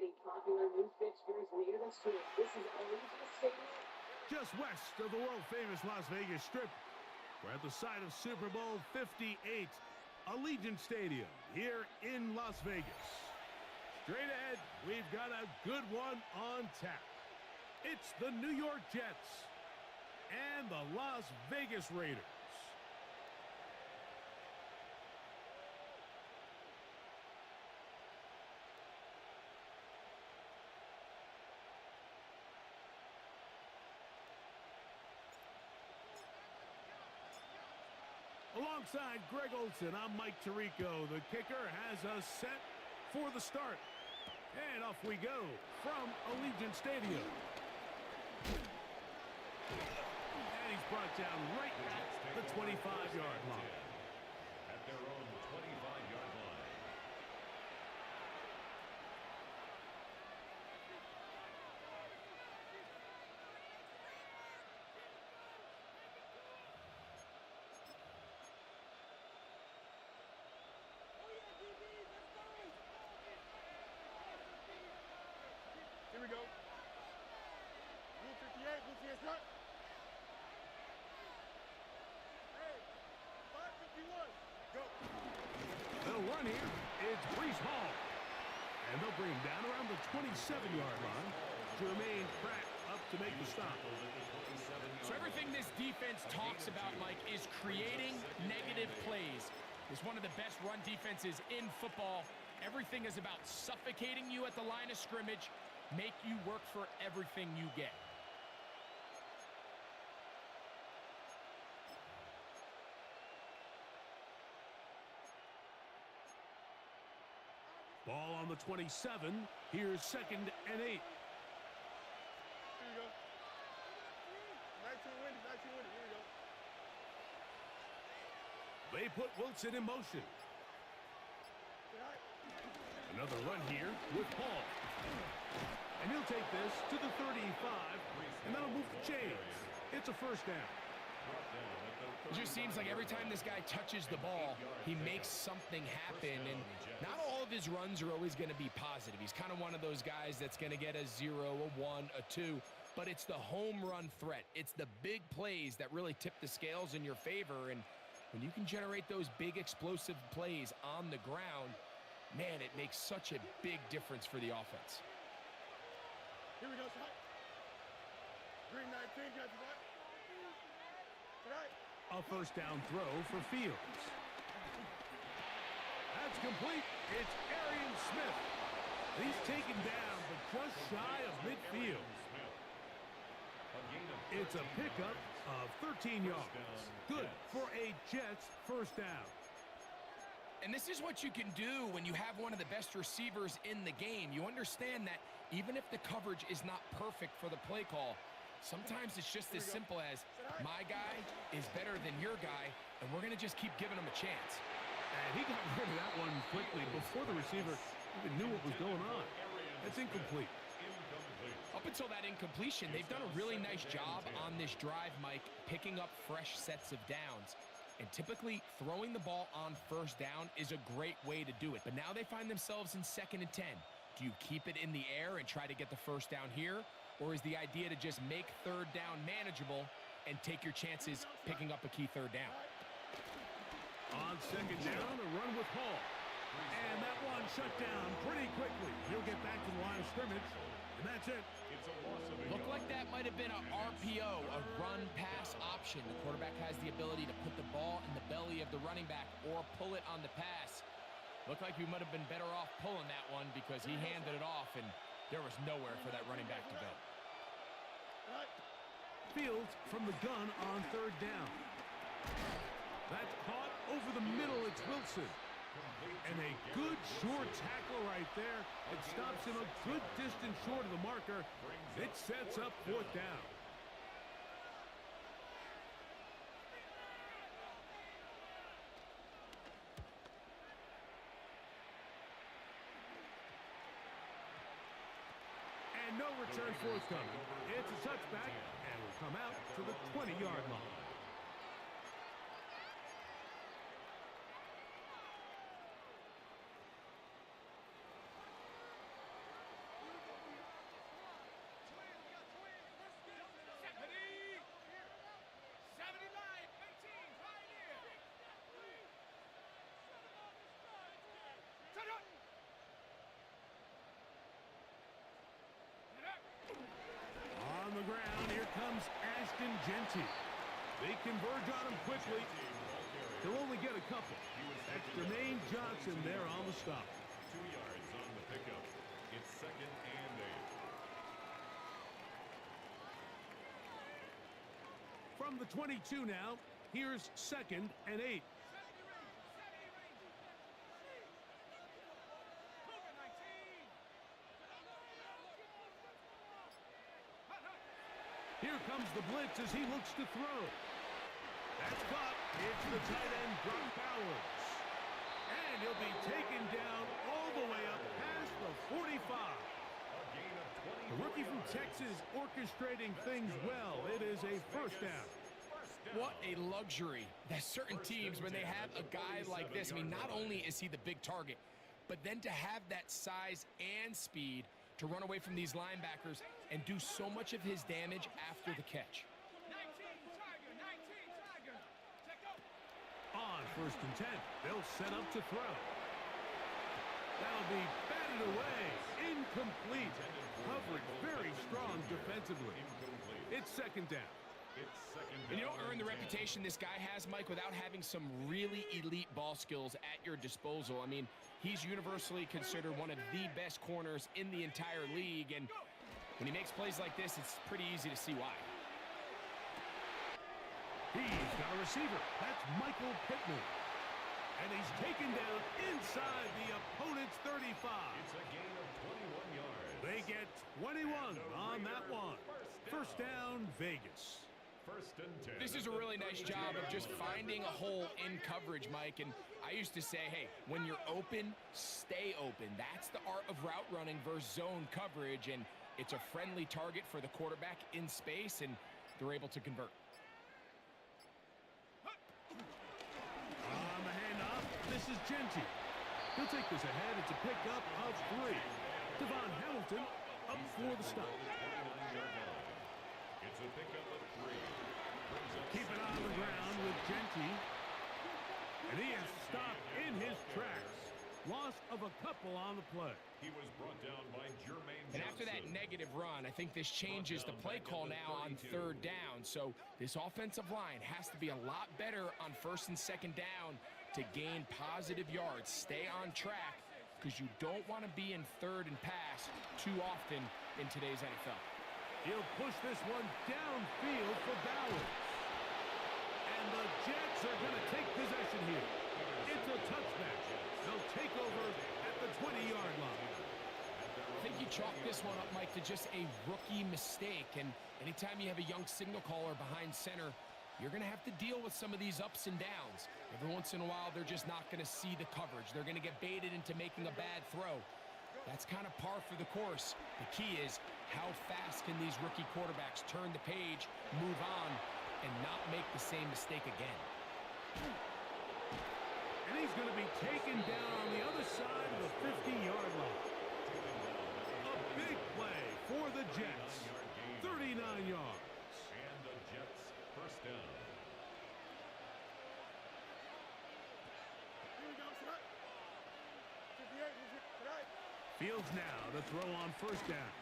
many popular new fixtures near the city. This is Allegiant Stadium. Just west of the world-famous Las Vegas Strip, we're at the site of Super Bowl 58, Allegiant Stadium here in Las Vegas. Straight ahead, we've got a good one on tap. It's the New York Jets and the Las Vegas Raiders. Alongside Greg Olson, I'm Mike Tirico. The kicker has us set for the start. And off we go from Allegiant Stadium. And he's brought down right at the 25-yard line. At their own 25-yard line. Here we go. Rule 58, Lucy has cut. Hey, 551, go. They'll run here. It's Breece Hall. And they'll bring him down around the 27-yard line. Jermaine Pratt up to make the stop. So everything this defense talks about, Mike, is creating negative plays. It's one of the best run defenses in football. Everything is about suffocating you at the line of scrimmage, make you work for everything you get. Ball on the 27. Here's 2nd and 8. Here you go. 19 winning, 19 winning. Here we go. They put Wilson in motion. Another run here with Hall. And he'll take this to the 35, and that'll move the chains. It's a first down. It just seems like every time this guy touches the ball, he makes something happen, and not all of his runs are always going to be positive. He's kind of one of those guys that's going to get a 0, a 1, a 2, but it's the home run threat. It's the big plays that really tip the scales in your favor, and when you can generate those big explosive plays on the ground, man, it makes such a big difference for the offense. Here we go, Scott. Green 19, got you back. A first down throw for Fields. That's complete. It's Arian Smith. He's taken down, but just shy of midfield. It's a pickup of 13 yards. Good for a Jets first down. And this is what you can do when you have one of the best receivers in the game. You understand that even if the coverage is not perfect for the play call, sometimes it's just as simple as my guy is better than your guy, and we're going to just keep giving him a chance. And he got rid of that one quickly before the receiver even knew what was going on. That's incomplete. Up until that incompletion, they've done a really nice job on this drive, Mike, picking up fresh sets of downs. And typically, throwing the ball on first down is a great way to do it. But now they find themselves in 2nd and 10. Do you keep it in the air and try to get the first down here? Or is the idea to just make 3rd down manageable and take your chances picking up a key 3rd down? On 2nd down, a run with Hall. And that one shut down pretty quickly. He'll get back to the line of scrimmage, and that's it. Looked like that might have been a RPO, a run-pass option. The quarterback has the ability to put the ball in the belly of the running back or pull it on the pass. Looked like we might have been better off pulling that one because he handed it off, and there was nowhere for that running back to go. Fields from the gun on 3rd down. That's caught over the middle. It's Wilson. And a good short tackle right there. It stops him a good distance short of the marker. It sets up 4th down. And no return forthcoming. It's a touchback, and will come out to the 20-yard line. and Genty. They converge on him quickly. He'll only get a couple. That's Jermaine Johnson there on the stop. 2 yards on the pickup. It's 2nd and 8. From the 22 now, here's 2nd and 8. Here comes the blitz as he looks to throw. That's caught. It's the tight end, Brock Bowers. And he'll be taken down all the way up past the 45. The rookie from Texas orchestrating things well. It is a first down. What a luxury that certain teams, when they have a guy like this, I mean, not only is he the big target, but then to have that size and speed to run away from these linebackers and do so much of his damage after the catch. On 1st and 10, they'll set up to throw. That'll be batted away. Incomplete. Coverage very strong defensively. It's 2nd down. And you don't earn the reputation this guy has, Mike, without having some really elite ball skills at your disposal. I mean, he's universally considered one of the best corners in the entire league, and when he makes plays like this, it's pretty easy to see why. He's got a receiver. That's Michael Pittman. And he's taken down inside the opponent's 35. It's a gain of 21 yards. They get 21 on that one. First down, Vegas. 1st and 10. This is a really nice job of just finding a hole in coverage, Mike. And I used to say, hey, when you're open, stay open. That's the art of route running versus zone coverage. And it's a friendly target for the quarterback in space, and they're able to convert. On the handoff, this is Genty. He'll take this ahead. It's a pickup of 3. Devon Hamilton up for the stop. It's a pickup of 3. Keep it on the ground with Genty. And he is stopped in his tracks. Loss of a couple on the play. He was brought down by Jermaine Johnson. And after that negative run, I think this changes the play call now on 3rd down. So this offensive line has to be a lot better on 1st and 2nd down to gain positive yards. Stay on track, because you don't want to be in 3rd and pass too often in today's NFL. He'll push this one downfield for Bowers. And the Jets are going to take possession here. It's a touchback. They'll take over at the 20-yard line. I think you chalk this one up, Mike, to just a rookie mistake. And anytime you have a young signal caller behind center, you're going to have to deal with some of these ups and downs. Every once in a while, they're just not going to see the coverage. They're going to get baited into making a bad throw. That's kind of par for the course. The key is, how fast can these rookie quarterbacks turn the page, move on, and not make the same mistake again? And he's going to be taken down on the other side of the 50-yard line. A big play for the Jets. 39 yards. And the Jets first down. Here we go, tonight. 58, tonight. Fields now to throw on 1st down.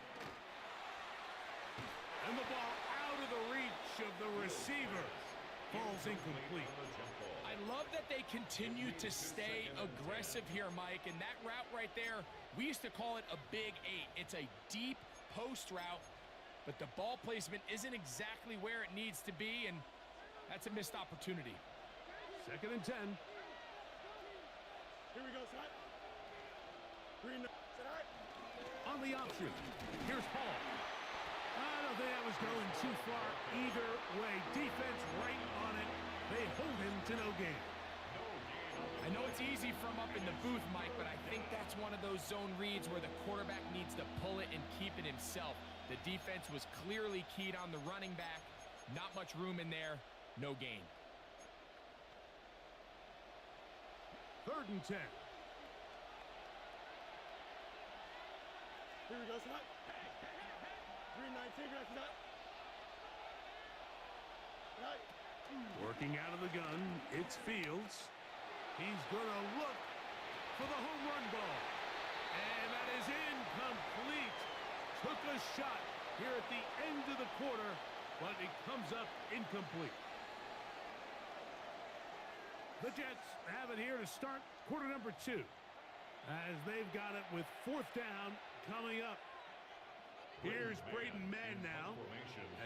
And the ball out of the reach of the receiver. Falls incomplete. I love that they continue to stay aggressive here, Mike. And that route right there, we used to call it a big 8. It's a deep post route, but the ball placement isn't exactly where it needs to be, and that's a missed opportunity. 2nd and 10. Here we go, tonight. Green tonight. On the option, here's Hall. I don't think that was going too far either way. Defense right on it. They hold him to no gain. I know it's easy from up in the booth, Mike, but I think that's one of those zone reads where the quarterback needs to pull it and keep it himself. The defense was clearly keyed on the running back. Not much room in there. No gain. 3rd and 10. Here we go, tonight. 319, tonight. Tonight. Working out of the gun, it's Fields. He's going to look for the home run ball. And that is incomplete. Took a shot here at the end of the quarter, but it comes up incomplete. The Jets have it here to start quarter number 2, as they've got it with 4th down coming up. Here's Braden Mann now,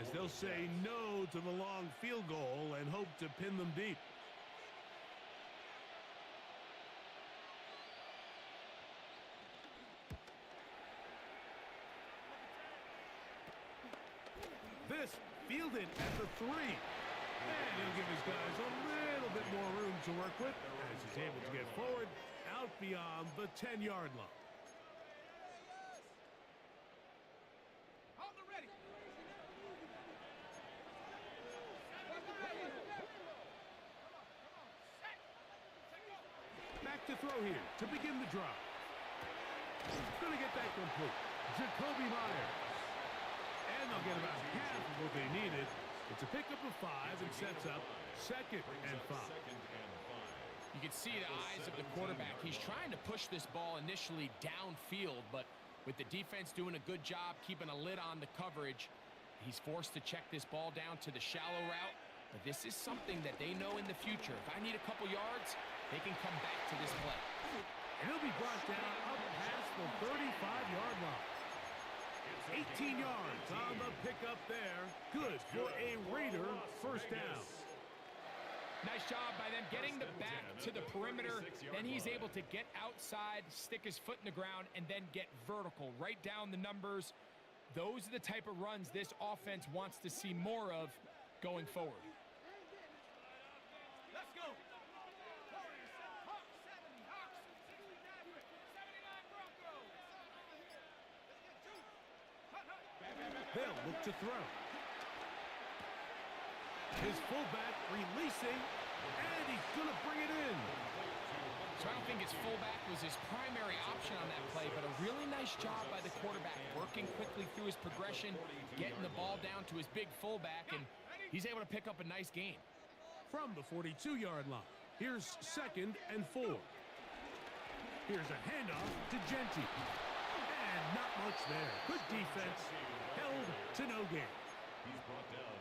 as they'll say no to the long field goal and hope to pin them deep. This fielded at the 3. And he'll give his guys a little bit more room to work with as he's able to get forward out beyond the 10-yard line. Back to throw here to begin the drive. Going to get that complete. Jacoby Myers. And they'll get about half of what they needed. It's a pickup of 5 and sets up 2nd and 5. You can see the eyes of the quarterback. He's trying to push this ball initially downfield, but with the defense doing a good job keeping a lid on the coverage, he's forced to check this ball down to the shallow route. But this is something that they know in the future. If I need a couple yards, they can come back to this play. And he'll be brought down up past the 35-yard line. 18 yards on the pickup there. Good for a Raider first down. Nice job by them getting the back to the perimeter. Then he's able to get outside, stick his foot in the ground, and then get vertical. Right down the numbers. Those are the type of runs this offense wants to see more of going forward. Let's go. They'll look to throw. His fullback releasing, and he's going to bring it in. So I don't think his fullback was his primary option on that play, but a really nice job by the quarterback, working quickly through his progression, getting the ball down to his big fullback, and he's able to pick up a nice gain. From the 42-yard line, here's 2nd and 4. Here's a handoff to Genty. And not much there. Good defense. Held to no gain.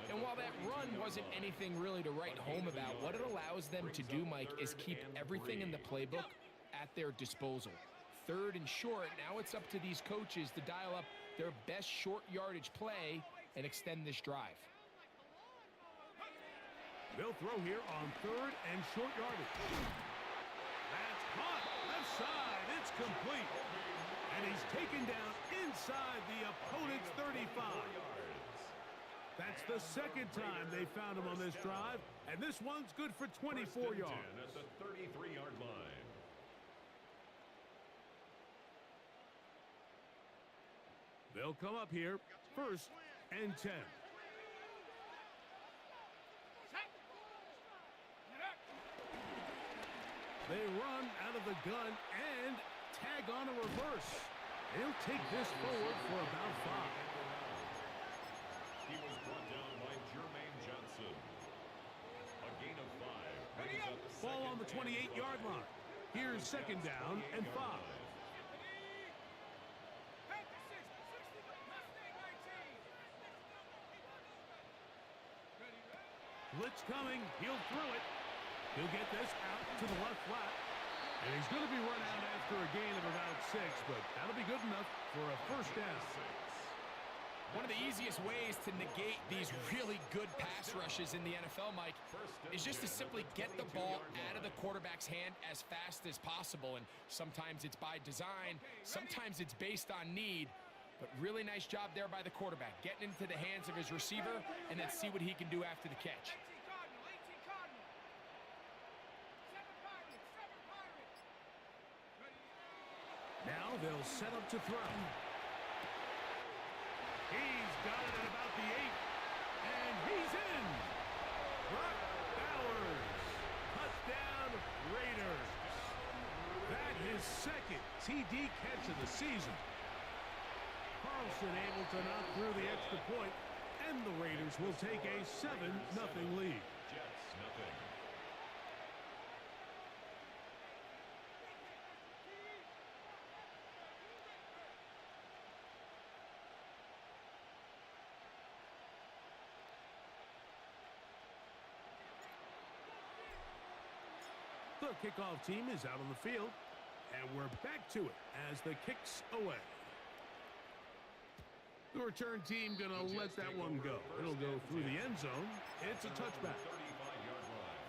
And while that run wasn't anything really to write home about, what it allows them to do, Mike, is keep everything in the playbook at their disposal. 3rd and short, now it's up to these coaches to dial up their best short yardage play and extend this drive. They'll throw here on 3rd and short yardage. That's caught. Left side. It's complete. And he's taken down inside the opponent's 35. That's the 2nd time they found him on this drive, and this one's good for 24 yards. At the 33-yard line. They'll come up here, 1st and 10. They run out of the gun and tag on a reverse. He'll take this forward for about 5. He was brought down by Jermaine Johnson. A gain of 5. Ball on the 28-yard line. Here's 2nd down and 5. Blitz coming. He'll throw it. He'll get this out to the left flat. And he's going to be run out after a gain of about 6, but that'll be good enough for a first down. One of the easiest ways to negate these really good pass rushes in the NFL, Mike, is just to simply get the ball out of the quarterback's hand as fast as possible. And sometimes it's by design, sometimes it's based on need. But really nice job there by the quarterback, getting into the hands of his receiver and then see what he can do after the catch. Now they'll set up to throw. He's got it at about the 8. And he's in. Brock Bowers. Touchdown Raiders. That is 2nd TD catch of the season. Carlson able to knock through the extra point, and the Raiders will take a 7-0 lead. Jets, nothing. The kickoff team is out on the field, and we're back to it as the kick's away. The return team going to let that one go. It'll go through the end zone. It's a touchback. 35-yard line.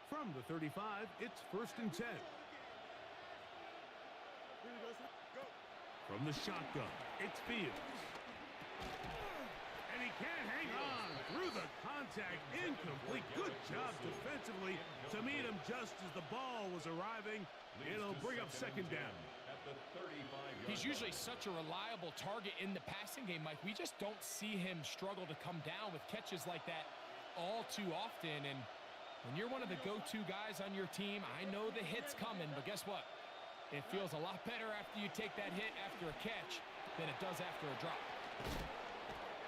From the 35, it's 1st and 10. From the shotgun, it's Fields. And he can't hang on through the contact. Incomplete. Good job defensively to meet him just as the ball was arriving. It'll bring up 2nd down. At the 35-yard He's usually such a reliable target in the passing game, Mike. We just don't see him struggle to come down with catches like that all too often. And when you're one of the go-to guys on your team, I know the hit's coming, but guess what? It feels a lot better after you take that hit after a catch than it does after a drop.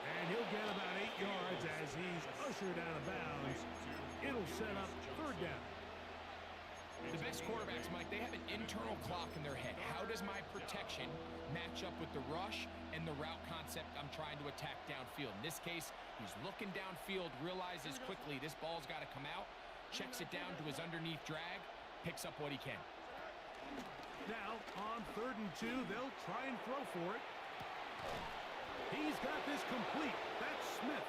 And he'll get about 8 yards as he's ushered out of bounds. It'll set up 3rd down. The best quarterbacks, Mike, they have an internal clock in their head. How does my protection match up with the rush and the route concept I'm trying to attack downfield? In this case, he's looking downfield, realizes quickly this ball's got to come out, checks it down to his underneath drag, picks up what he can. Now, on 3rd and 2, they'll try and throw for it. He's got this complete. That's Smith.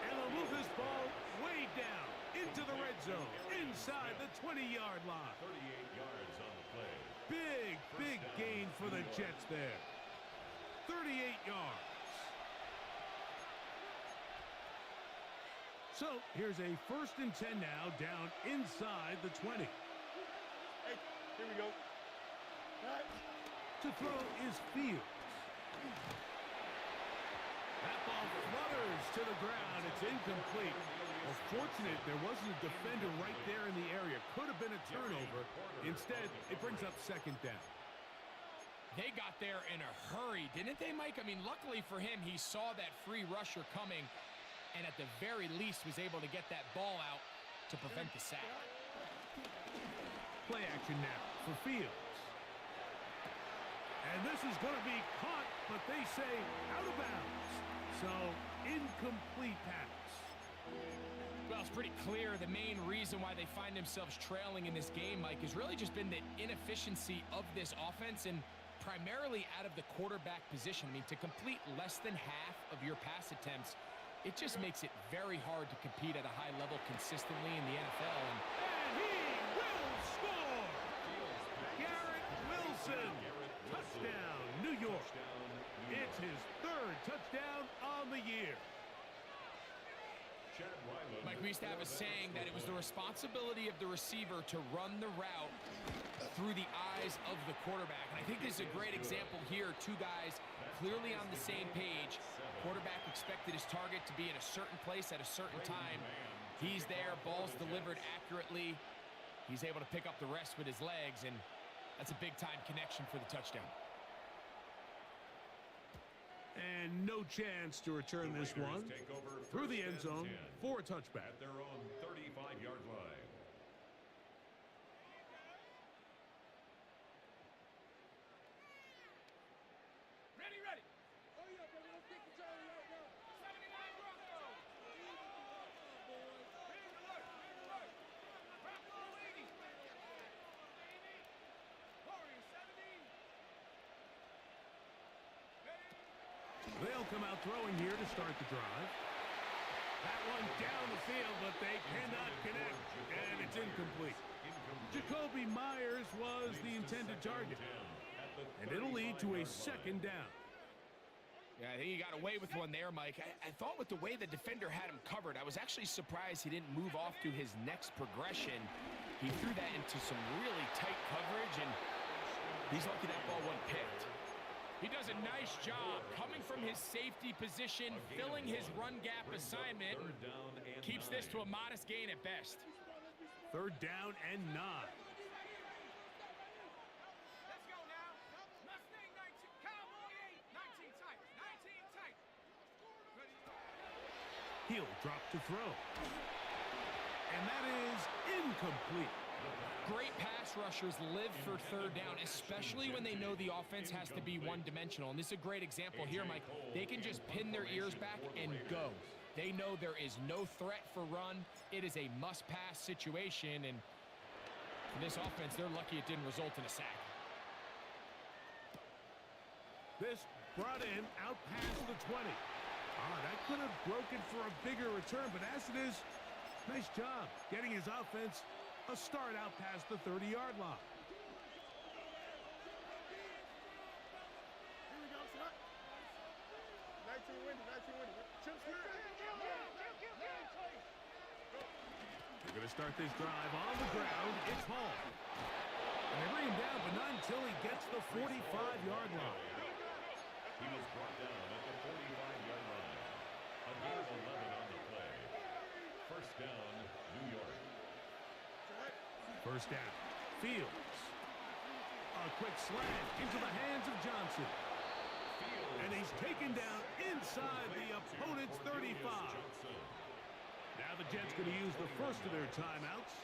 And they'll move this ball way down into the red zone, inside the 20-yard line. 38 yards on the play. Big gain for the Jets there. 38 yards. So, here's a 1st and 10 now, down inside the 20. Hey, here we go. To throw is Fields. That ball flutters to the ground. It's incomplete. Well, fortunate there wasn't a defender right there in the area. Could have been a turnover. Instead, it brings up 2nd down. They got there in a hurry, didn't they, Mike? I mean, luckily for him, he saw that free rusher coming and at the very least was able to get that ball out to prevent the sack. Play action now for Fields. And this is going to be caught, but they say out of bounds. So, incomplete pass. Well, it's pretty clear the main reason why they find themselves trailing in this game, Mike, has really just been the inefficiency of this offense and primarily out of the quarterback position. I mean, to complete less than half of your pass attempts, it just makes it very hard to compete at a high level consistently in the NFL. And he will score! Garrett Wilson! Touchdown, New York. It's his 3rd touchdown on the year. Mike, we used to have a saying that it was the responsibility of the receiver to run the route through the eyes of the quarterback. And I think this is a great example here. Two guys clearly on the same page. Quarterback expected his target to be in a certain place at a certain time. He's there, ball's delivered accurately. He's able to pick up the rest with his legs, and that's a big-time connection for the touchdown. And no chance to return this one through the end zone for a touchback. At their own 35-yard line. Ready. Oh, yeah, baby, let's get the job right now. 79 Broncos. They'll come out throwing here to start the drive. That one down the field, but they cannot connect, and it's incomplete. Jacoby Myers was the intended target, and it'll lead to a 2nd down. Yeah, I think he got away with one there, Mike. I thought with the way the defender had him covered, I was actually surprised he didn't move off to his next progression. He threw that into some really tight coverage, and he's lucky that ball wasn't picked. He does a nice job coming from his safety position, filling his run gap assignment, and keeps this to a modest gain at best. 3rd down and 9. Let's go now. Mustang 19, Cowboy 8, 19 tight, 19 tight. He'll drop to throw. And that is incomplete. Great pass rushers live for third down, especially when they know the offense has to be one-dimensional. And this is a great example here, Mike. They can just pin their ears back and go. They know there is no threat for run. It is a must-pass situation, and for this offense, they're lucky it didn't result in a sack. This brought in out past the 20. That could have broken for a bigger return, but as it is, nice job getting his offense a start out past the 30-yard line. Here we go, son. 19 windy, 19 windy. Chip clear. They're going to start this drive on the ground. It's Hall. And they bring him down, but not until he gets the 45-yard line. He was brought down at the 45-yard line. A gain of 11 on the play. First down, New York. First down, Fields. A quick slant into the hands of Johnson. And he's taken down inside the opponent's 35. Now the Jets going to use the first of their timeouts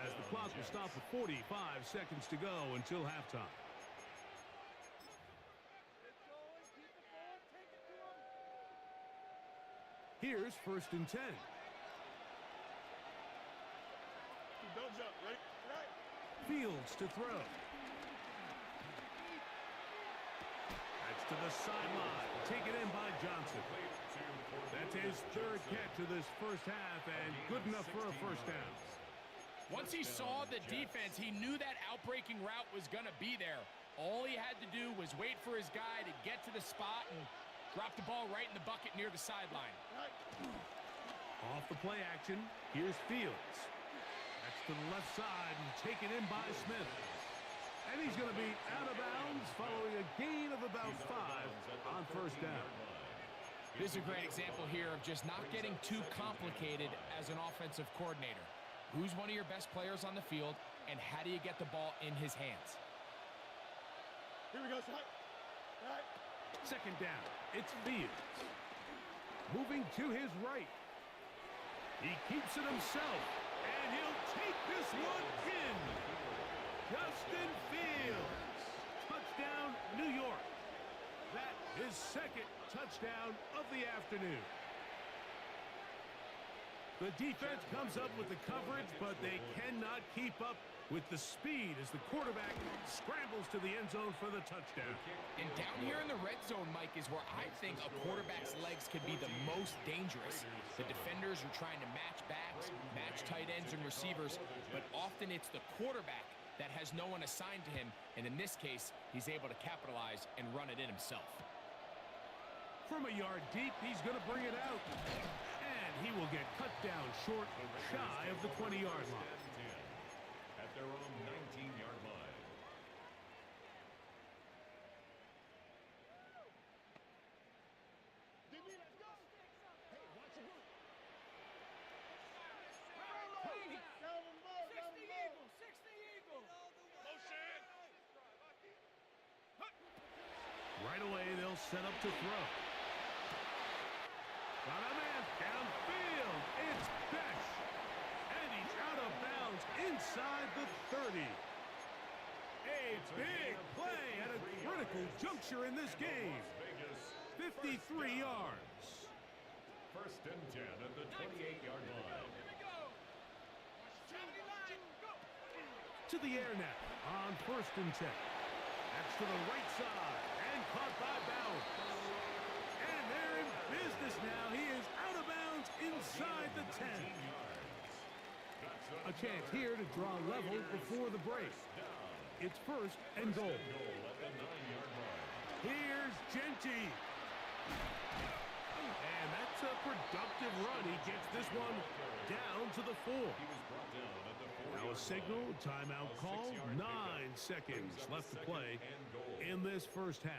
as the clock will stop with 45 seconds to go until halftime. Here's first and 10. Don't jump, right? Right. Fields to throw. That's to the sideline. Taken in by Johnson. That's his third catch of this first half, and good enough for a first down. Once he saw the defense, he knew that outbreaking route was going to be there. All he had to do was wait for his guy to get to the spot and drop the ball right in the bucket near the sideline. Off the play action, here's Fields. That's to the left side and taken in by Smith. And he's going to be out of bounds following a gain of about 5 on first down. This is a great example here of just not getting too complicated as an offensive coordinator. Who's one of your best players on the field, and how do you get the ball in his hands? Here we go, son. Right. Second down, it's Fields. Moving to his right. He keeps it himself, and he'll take this one in. Justin Fields. Touchdown, New York. That is second touchdown of the afternoon. The defense comes up with the coverage, but they cannot keep up with the speed as the quarterback scrambles to the end zone for the touchdown. And down here in the red zone, Mike, is where I think a quarterback's legs could be the most dangerous. The defenders are trying to match backs, match tight ends and receivers, but often it's the quarterback that has no one assigned to him, and in this case, he's able to capitalize and run it in himself. From a yard deep, he's going to bring it out. And he will get cut down short, shy of the 20-yard line. At their own 19-yard line. Let's go. Hey, watch your move. 60 Eagles, 60 Eagles. Motion. Right away, they'll set up to throw. Got a man downfield. It's Besh. And he's out of bounds inside the 30. A big play at a critical juncture in this game. 53 yards. First and 10 at the 28-yard line. To the air now on first and 10. That's to the right side and caught by Bauer. And they're in business now. He is out of bounds inside the 10. A chance here to draw level before the break. It's first and goal. Here's Genty. And that's a productive run. He gets this one down to the 4. Now a signal, timeout call, 9 seconds left to play in this first half.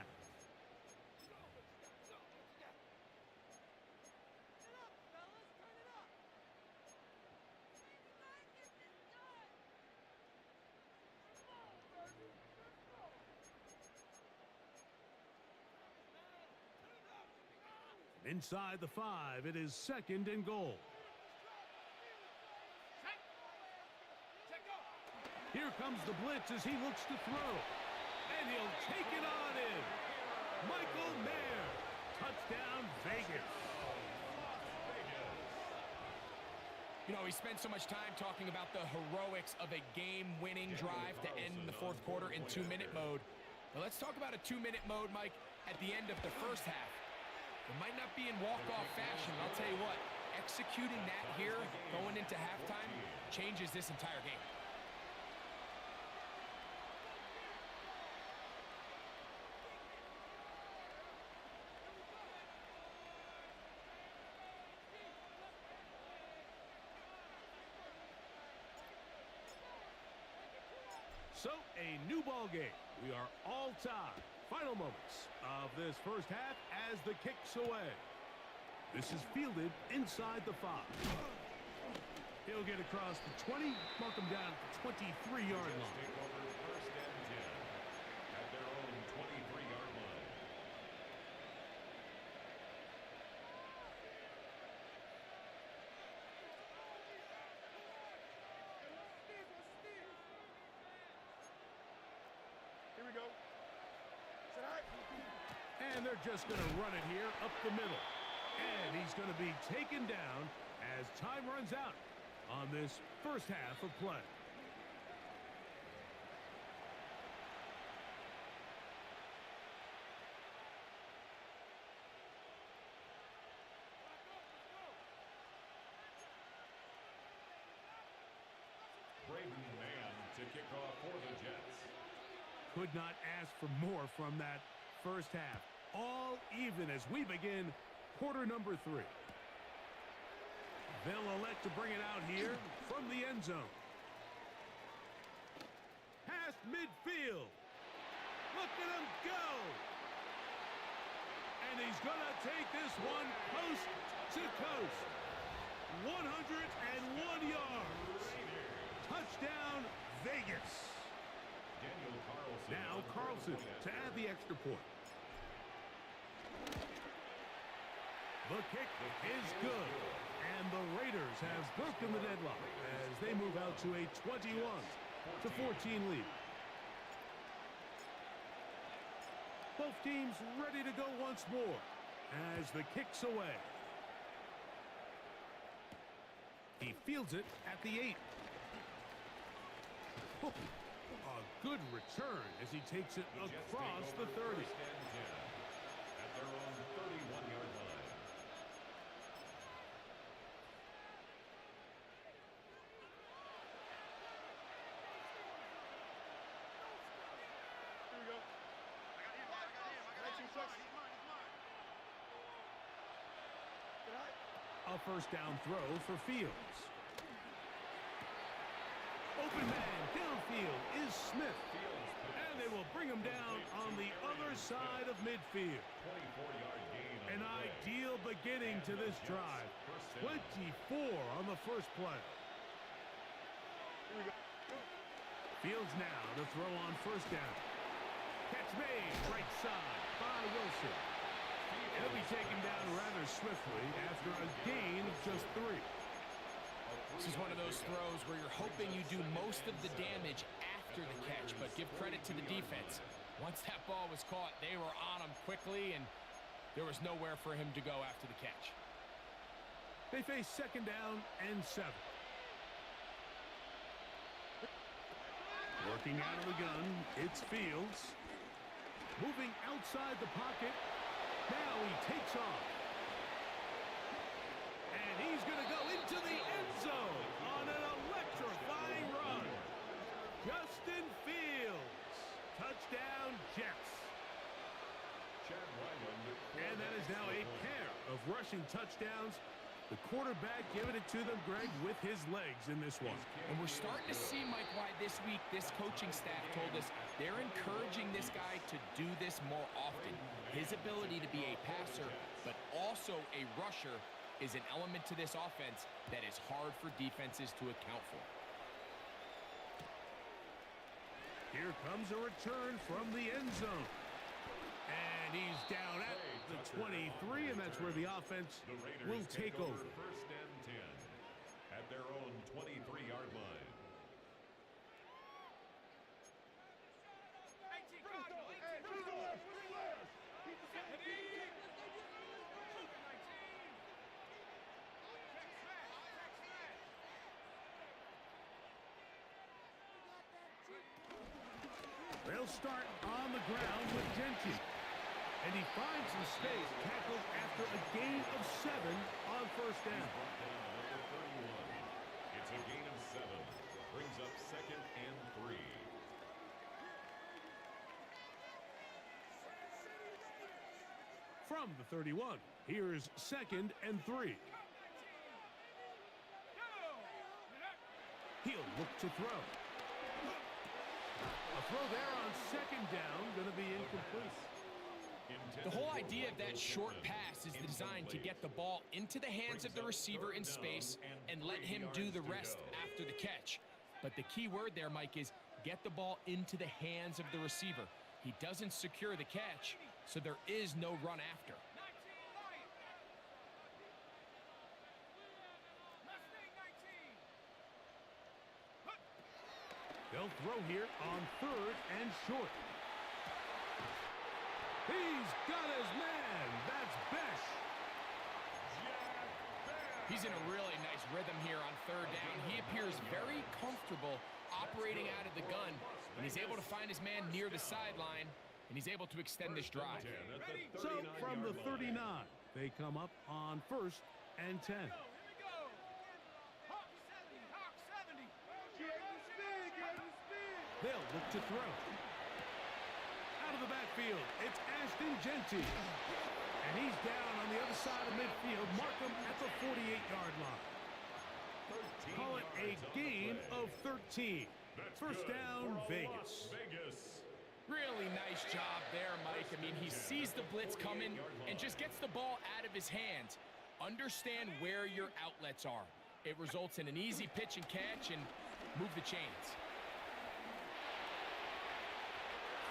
Inside the 5, it is second and goal. Here comes the blitz as he looks to throw. And he'll take it on in. Michael Mayer. Touchdown, Vegas. You know, he spent so much time talking about the heroics of a game-winning drive to end the fourth quarter in 2-minute mode. Now let's talk about a 2-minute mode, Mike, at the end of the first half. It might not be in walk-off fashion, but I'll tell you what, executing that here, going into halftime, changes this entire game. So, a new ball game. We are all tied. Final moments of this first half as the kick's away. This is fielded inside the 5. He'll get across the 20, mark him down at the 23-yard line. Take over first and 10 at their own 23-yard line. Here we go. And they're just going to run it here up the middle. And he's going to be taken down as time runs out on this first half of play. Braden Mann to kick off for the Jets. Could not ask for more from that first half. All even as we begin quarter number 3. They'll elect to bring it out here from the end zone. Past midfield. Look at him go. And he's going to take this one coast to coast. 101 yards. Touchdown, Vegas. Daniel Carlson. Now Carlson to add the extra point. The kick is good, and the Raiders have broken the deadlock as they move out to a 21-14 lead. Both teams ready to go once more as the kick's away. He fields it at the 8. A good return as he takes it across the 30. First and 10 at their own 31-yard line. Here we go. I got him. A first down throw for Fields. Open man downfield is Smith. And they will bring him down on the other side of midfield. 24-yard gain on An the play. ideal beginning to this drive. 24 on the first play. Here we go. Fields now to throw on first down. Catch made right side by Wilson. He'll be taken down rather swiftly after a gain of just 3. This is one of those throws where you're hoping you do most of the damage after the catch, but give credit to the defense. Once that ball was caught, they were on him quickly, and there was nowhere for him to go after the catch. They face second down and 7. Working out of the gun, it's Fields. Moving outside the pocket. Now he takes off. And he's going to go into the end zone on an electrifying run. Justin Fields. Touchdown, Jets. Chad Wyland. And that is now a pair of rushing touchdowns. The quarterback giving it to them, Greg, with his legs in this one. And we're starting to see, Mike, why this week this coaching staff told us they're encouraging this guy to do this more often. His ability to be a passer, but also a rusher, is an element to this offense that is hard for defenses to account for. Here comes a return from the end zone. And he's down at the 23, and that's where the offense The Raiders will take over. First and 10 at their own 23-yard line. They'll start on the ground with Genty. And he finds some space, tackled after a gain of 7 on first down. It's a gain of 7. Brings up 2nd and 3. From the 31, here's 2nd and 3. He'll look to throw. A throw there on 2nd down, going to be incomplete. The whole idea of that short pass is designed to get the ball into the hands of the receiver in space and let him do the rest after the catch. But the key word there, Mike, is get the ball into the hands of the receiver. He doesn't secure the catch, so there is no run after. They'll throw here on 3rd and short. He's got his man. That's Besh. He's in a really nice rhythm here on 3rd down. He appears very comfortable operating out of the gun, and he's able to find his man near the sideline, and he's able to extend this drive. So from the 39, they come up on 1st and 10. They'll look to throw. Out of the backfield, it's Ashton Genty. And he's down on the other side of midfield. Mark him at the 48-yard line. Call it a gain of 13. First down, Vegas. Really nice job there, Mike. I mean, he sees the blitz coming and just gets the ball out of his hands. Understand where your outlets are. It results in an easy pitch and catch and move the chains.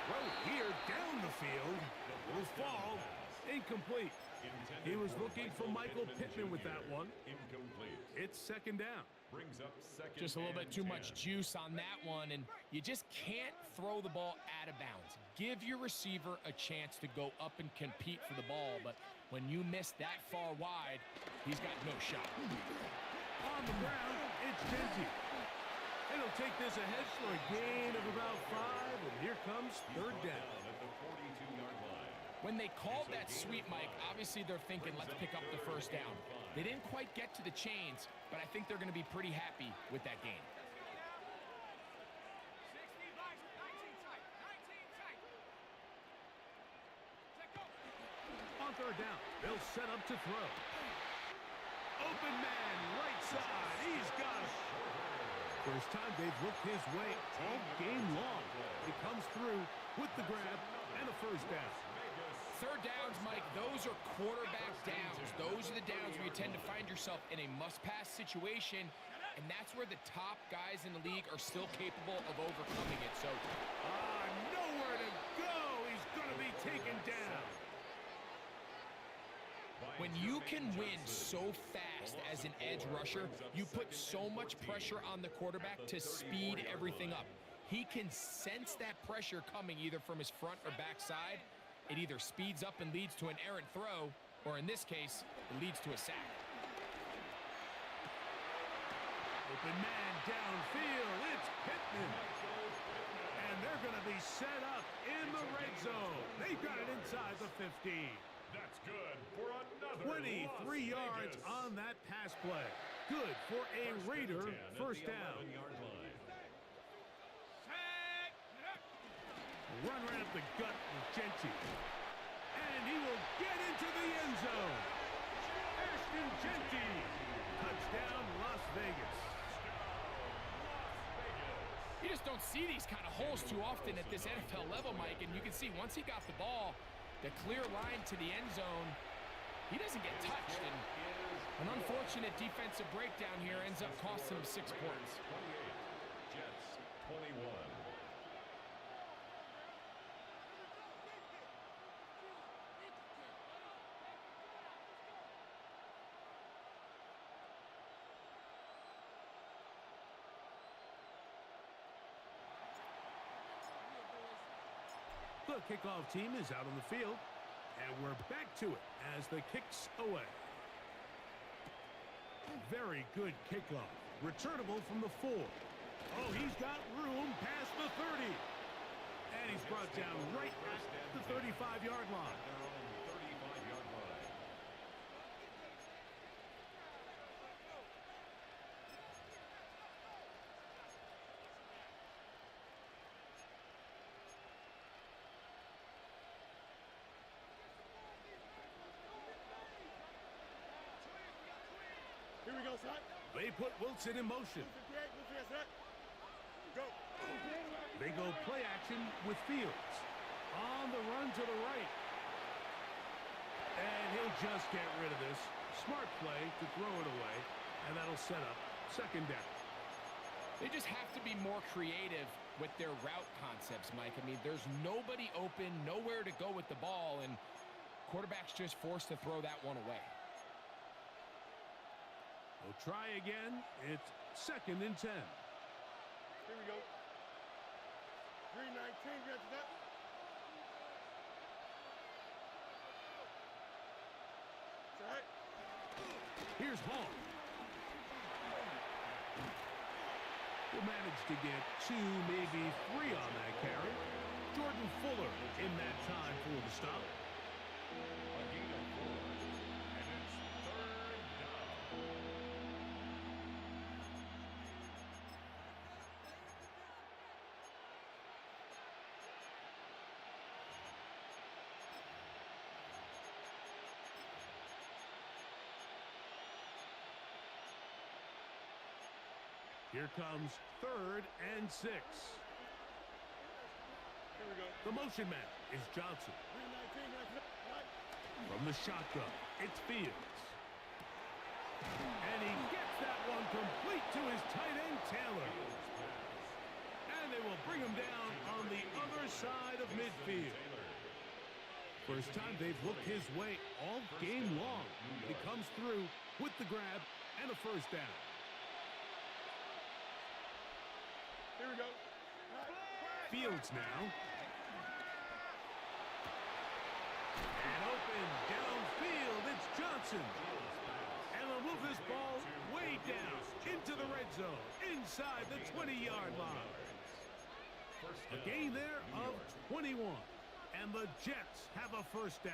Throw here down the field. Will fall. Incomplete. He was looking for Michael Pittman with that one. It's 2nd down. Brings up 2nd. Just a little bit too much juice on that one, and you just can't throw the ball out of bounds. Give your receiver a chance to go up and compete for the ball, but when you miss that far wide, he's got no shot. On the ground, it's Genty. It'll take this ahead for a gain of about 5, and here comes 3rd down. At the 42-yard line. When they called that sweep, Mike, obviously they're thinking, let's pick up the first down. They didn't quite get to the chains, but I think they're going to be pretty happy with that gain. On 3rd down, they'll set up to throw. Open man, right side. He's got it. First time they've looked his way all game long. He comes through with the grab and a first down. 3rd downs, Mike, those are quarterback downs. Those are the downs where you tend to find yourself in a must-pass situation, and that's where the top guys in the league are still capable of overcoming it. So, nowhere to go. He's going to be taken down. when you can win so fast as an edge rusher, you put so much pressure on the quarterback to speed everything up. He can sense that pressure coming either from his front or back side. It either speeds up and leads to an errant throw, or in this case, it leads to a sack. Open man downfield, it's Pittman. And they're going to be set up in the red zone. They've got it inside the 15. That's good for another 23 yards on that pass play. Good for a Raider first down. Run right up the gut with Genty. And he will get into the end zone. Ashton Genty. Touchdown, Las Vegas. You just don't see these kind of holes too often at this NFL level, Mike. And you can see once he got the ball, the clear line to the end zone, he doesn't get touched. And an unfortunate defensive breakdown here ends up costing him 6 points. 28, Jets 21. The kickoff team is out on the field, and we're back to it as the kick's away. Very good kickoff. Returnable from the 4. Oh, he's got room past the 30. And he's brought down right at the 35-yard line. Their own 35-yard line. Here we go, son. They put Wilson in motion. Go. They go play action with Fields. On the run to the right. And he'll just get rid of this. Smart play to throw it away. And that'll set up second down. They just have to be more creative with their route concepts, Mike. I mean, there's nobody open, nowhere to go with the ball, and quarterback's just forced to throw that one away. We'll try again. It's 2nd and 10. Here we go. 319, get that. It's all right. Here's Hall. Will manage to get 2, maybe 3 on that carry. Jordan Fuller in that time for the stop. A gain of 4. And it's 3rd down. Here comes 3rd and 6. Here we go. The motion man is Johnson. 319, get that. Right. From the shotgun, it's Fields. And he gets that one complete to his tight end, Taylor. And they will bring him down on the other side of midfield. First time they've looked his way all game long. He comes through with the grab and a first down. Here we go. Fields now. And open downfield, it's Johnson. And they'll move this ball way down into the red zone, inside the 20-yard line. A gain there of 21. And the Jets have a first down.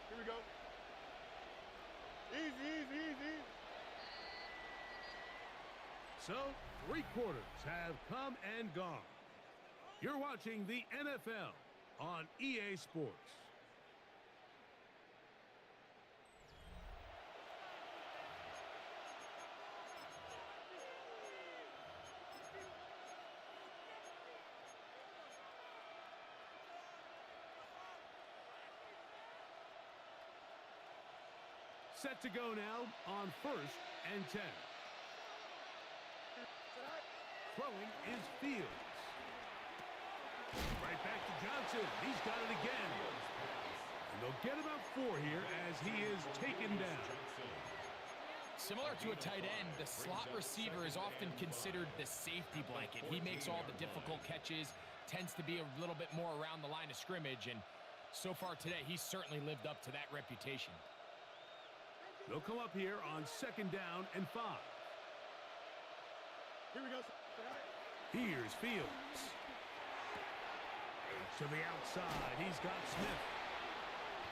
Here we go. Easy, easy, easy. So, 3 quarters have come and gone. You're watching the NFL on EA Sports. Set to go now on 1st and 10. Throwing is Fields. Right back to Johnson. He's got it again. And they'll get about 4 here as he is taken down. Similar to a tight end, the slot receiver is often considered the safety blanket. He makes all the difficult catches, tends to be a little bit more around the line of scrimmage, and so far today, he's certainly lived up to that reputation. They'll come up here on 2nd down and 5. Here we go. Here's Fields. To the outside, he's got Smith.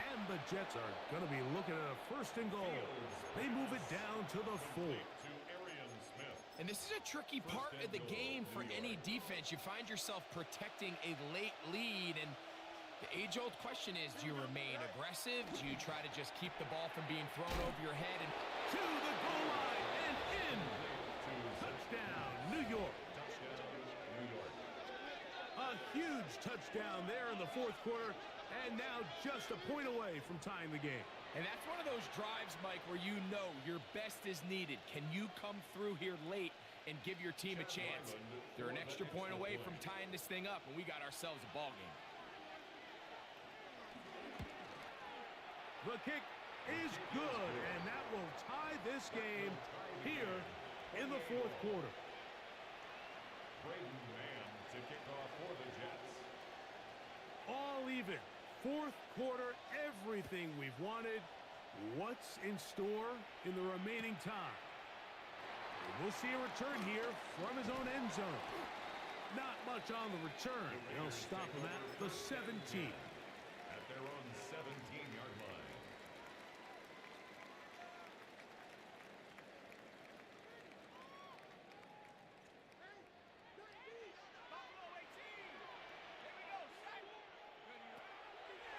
And the Jets are going to be looking at a 1st and goal. They move it down to the 4. And this is a tricky part of the game for any defense. You find yourself protecting a late lead, and the age-old question is, do you remain aggressive? Do you try to just keep the ball from being thrown over your head? And to the goal line and in. Touchdown, New York. A huge touchdown there in the 4th quarter, and now just a point away from tying the game. And that's one of those drives, Mike, where you know your best is needed. Can you come through here late and give your team a chance? They're an extra point away from tying this thing up, and we got ourselves a ball game. The kick is good, and that will tie this game here in the 4th quarter. Braden Mann to kick off for the Jets. all even. Fourth quarter, everything we've wanted. What's in store in the remaining time? We'll see a return here from his own end zone. Not much on the return. They'll stop him at the 17. At their own 17-yard line.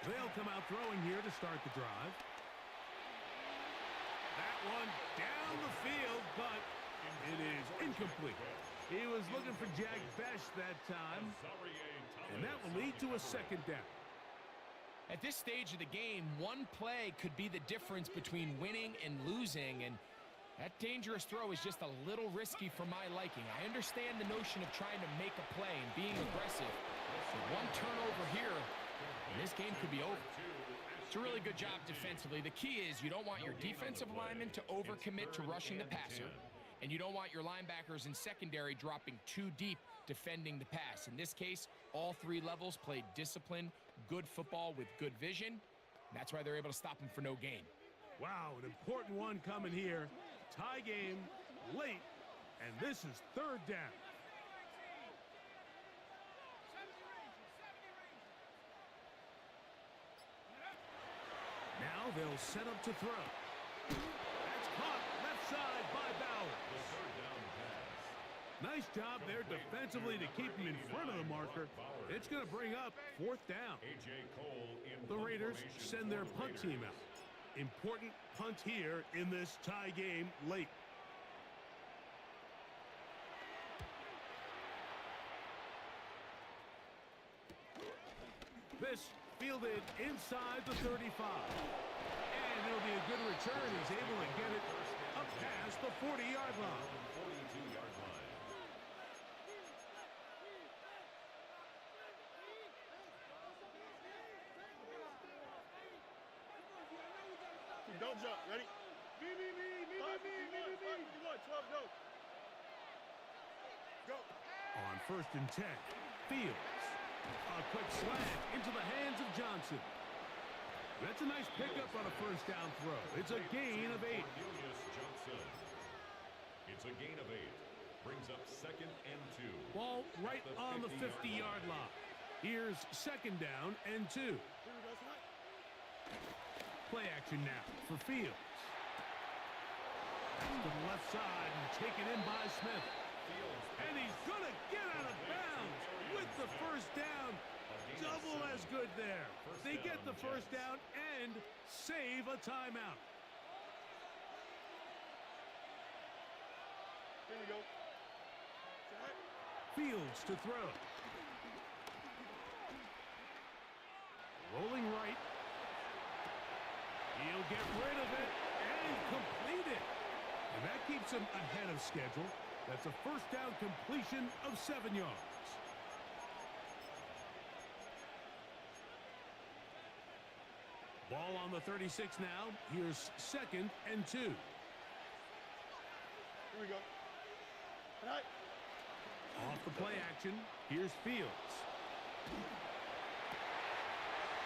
They'll come out throwing here to start the drive. That one down the field, but it is incomplete. He was looking for Jack Best that time, and that will lead to a second down. At this stage of the game, one play could be the difference between winning and losing, and that dangerous throw is just a little risky for my liking. I understand the notion of trying to make a play and being aggressive, but one turnover here, and this game could be over. It's a really good job defensively. The key is you don't want your defensive linemen to overcommit to rushing the passer, and you don't want your linebackers in secondary dropping too deep defending the pass. In this case, all three levels played disciplined, good football with good vision. That's why they're able to stop him for no gain. Wow, an important one coming here. Tie game, late, and this is third down. Now they'll set up to throw. That's caught left side by Bauer. Nice job there defensively to keep him in front of the marker. It's going to bring up fourth down. The Raiders send their punt team out. Important punt here in this tie game late. This fielded inside the 35. And it'll be a good return. He's able to get it up past the 40-yard line. Don't jump. Ready? Me. 12, go. Go. On first and 10, Fields. A quick slant into the hands of Johnson. That's a nice pickup on a first down throw. It's a gain of 8. It's a gain of 8. Brings up second and 2. Ball right on the 50-yard line. Here's second down and 2. Play action now for Fields. That's to the left side and taken in by Smith. And he's going to get out of bounds with the first down. Double as good there. They get the first down and save a timeout. Here we go. Fields to throw. Rolling right. He'll get rid of it and complete it. And that keeps him ahead of schedule. That's a first down completion of 7 yards. Ball on the 36 now. Here's second and 2. Here we go. Right. Off the play action. Here's Fields.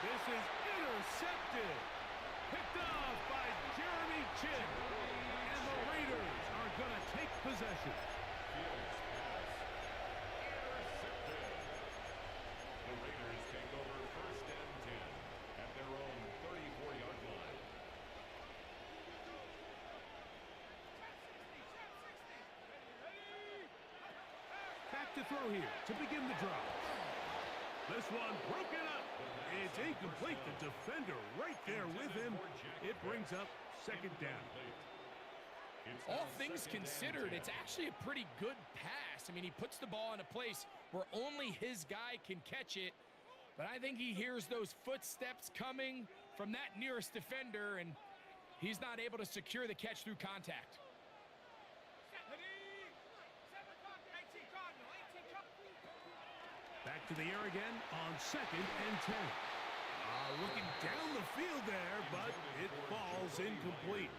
This is intercepted. Picked off by Jeremy Chinn. And the Raiders are going to take possession. The Raiders take over first and 10 at their own 34-yard line. Back to throw here to begin the drive. This one broken up. It's incomplete. The defender right there with him. It brings up second down. All things considered, it's actually a pretty good pass. I mean, he puts the ball in a place where only his guy can catch it. But I think he hears those footsteps coming from that nearest defender, and he's not able to secure the catch through contact. Back to the air again on second and 10. Looking down the field there, but it falls incomplete.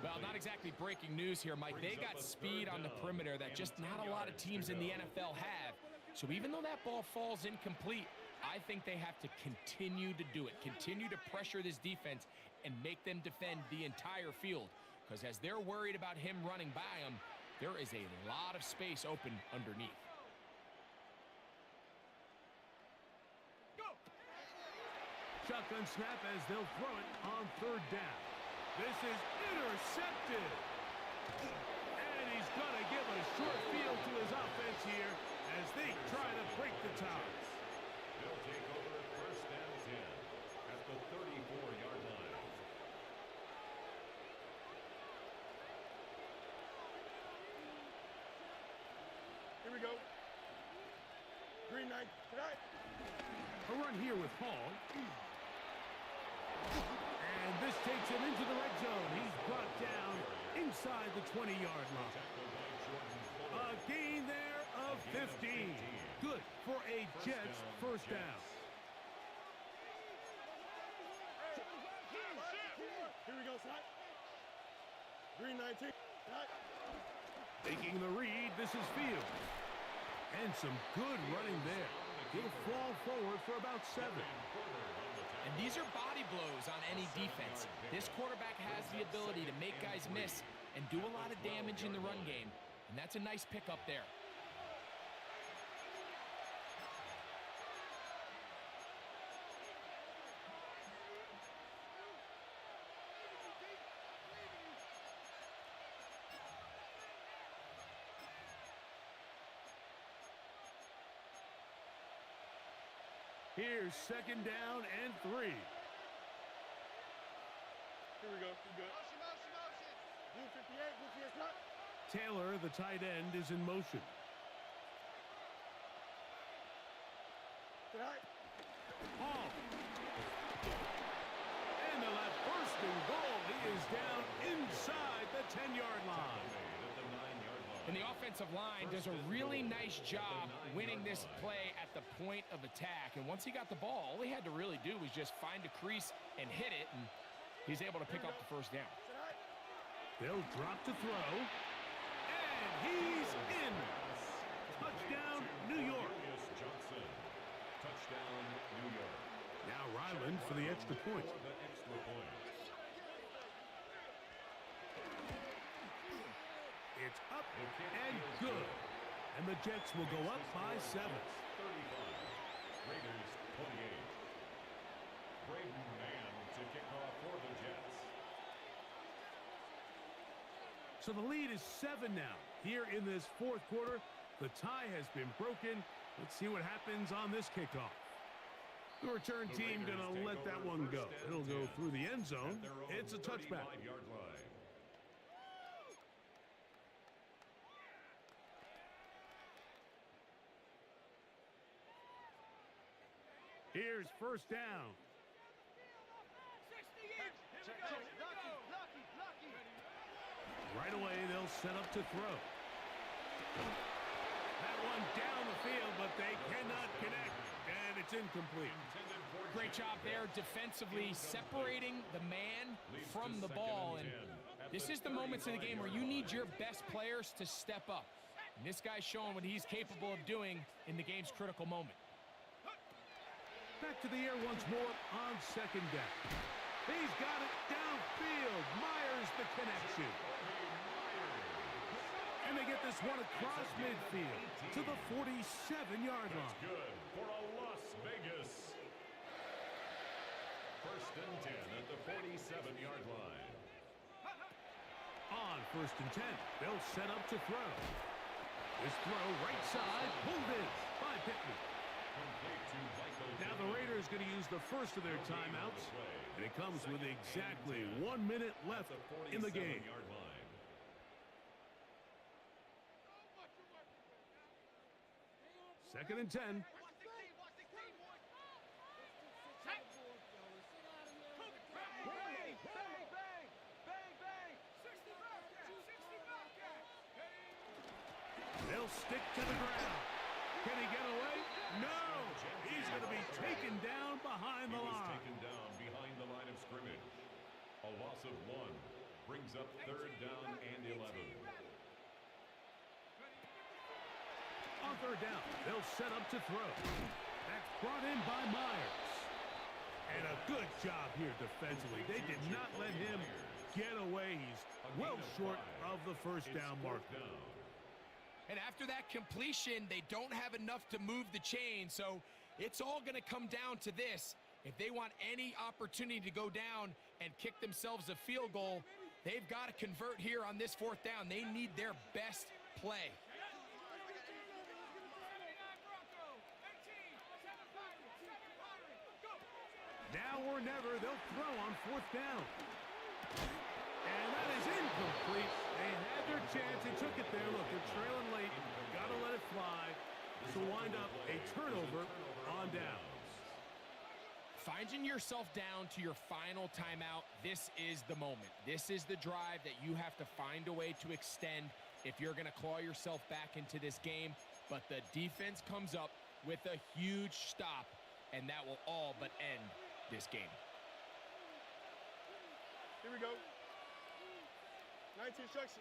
Well, not exactly breaking news here, Mike. They got speed on the perimeter that just not a lot of teams in the NFL have. So even though that ball falls incomplete, I think they have to continue to do it, continue to pressure this defense and make them defend the entire field. Because as they're worried about him running by them, there is a lot of space open underneath. Shotgun snap as they'll throw it on third down. This is intercepted. And he's going to give a short field to his offense here as they try to break the ties. They'll take over first and 10 at the 34-yard line. Here we go. Green knight tonight. A run here with Hall. And this takes him into the red zone. He's brought down inside the 20-yard line. A gain there of 15. Good for a Jets first down. Here we go, Snipe. Green 19. Taking the read, this is Field. And some good running there. He'll fall forward for about 7. And these are body blows on any defense. This quarterback has the ability to make guys miss and do a lot of damage in the run game. And that's a nice pickup there. Here's second down and 3. Here we go. You good. Blue 58, blue 58, cut. Taylor, the tight end, is in motion. Tonight. Hall. And the left first and goal. He is down inside the 10-yard line. And the offensive line does a really nice job winning this play at the point of attack. And once he got the ball, all he had to really do was just find a crease and hit it, and he's able to pick up the first down. They'll drop to throw. And he's in. Touchdown, New York. Touchdown, New York. Now Ryland for the extra point. It's up and good. And the Jets will go up by 7. 35. Raiders 28. Braden Mann to kick off for the Jets. So the lead is 7 now. Here in this fourth quarter, the tie has been broken. Let's see what happens on this kickoff. The return team going to let that one go. It'll go through the end zone. It's a touchback. Here's first down. Right away, they'll set up to throw. That one down the field, but they cannot connect, and it's incomplete. Great job there defensively, separating the man from the ball. And this is the moments in the game where you need your best players to step up. And this guy's showing what he's capable of doing in the game's critical moment. Back to the air once more on second down. He's got it downfield. Myers the connection. And they get this one across midfield to the 47-yard line. Good for a Las Vegas. First and 10 at the 47-yard line. On first and 10, they'll set up to throw. This throw right side, pulled in by Pittman. Now the Raiders going to use the first of their timeouts, and it comes with exactly 1 minute left in the game. Second and 10. They'll stick to the ground. Can he get away? No! He's going to be taken down behind the line. Taken down behind the line of scrimmage. A loss of 1 brings up third down and 11. On third down, they'll set up to throw. That's brought in by Myers. And a good job here defensively. They did not let him get away. He's well short of the first down mark. And after that completion, they don't have enough to move the chain, so it's all going to come down to this. If they want any opportunity to go down and kick themselves a field goal, they've got to convert here on this fourth down. They need their best play. Now or never, they'll throw on fourth down. And that is incomplete. They had their chance. They took it there. Look, they're trailing late. Got to let it fly. So wind up a turnover on downs. Finding yourself down to your final timeout, this is the moment. This is the drive that you have to find a way to extend if you're going to claw yourself back into this game. But the defense comes up with a huge stop, and that will all but end this game. Here we go. 19 instruction.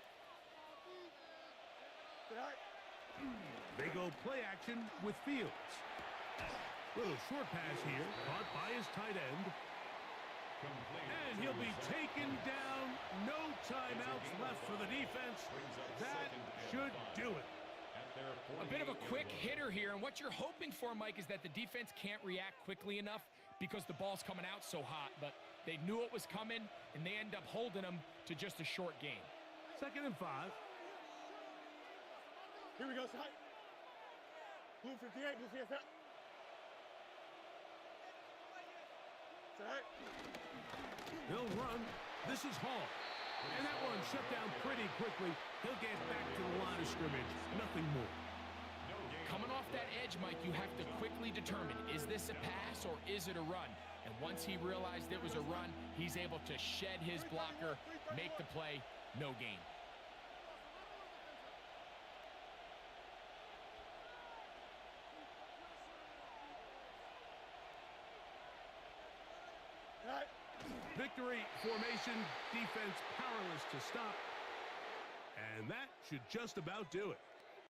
They go play action with Fields. Little short pass here, caught by his tight end. And he'll be taken down. No timeouts left for the defense. That should do it. A bit of a quick hitter here, and what you're hoping for, Mike, is that the defense can't react quickly enough because the ball's coming out so hot, but they knew it was coming, and they end up holding them to just a short gain. 2nd and 5. Here we go, side. Blue 58, blue 58. Side. He'll run. This is Hall. And that one shut down pretty quickly. He'll get back to the line of scrimmage. Nothing more. Coming off that edge, Mike, you have to quickly determine, is this a pass or is it a run? And once he realized it was a run, he's able to shed his blocker, make the play, no gain. Victory formation, defense powerless to stop. And that should just about do it.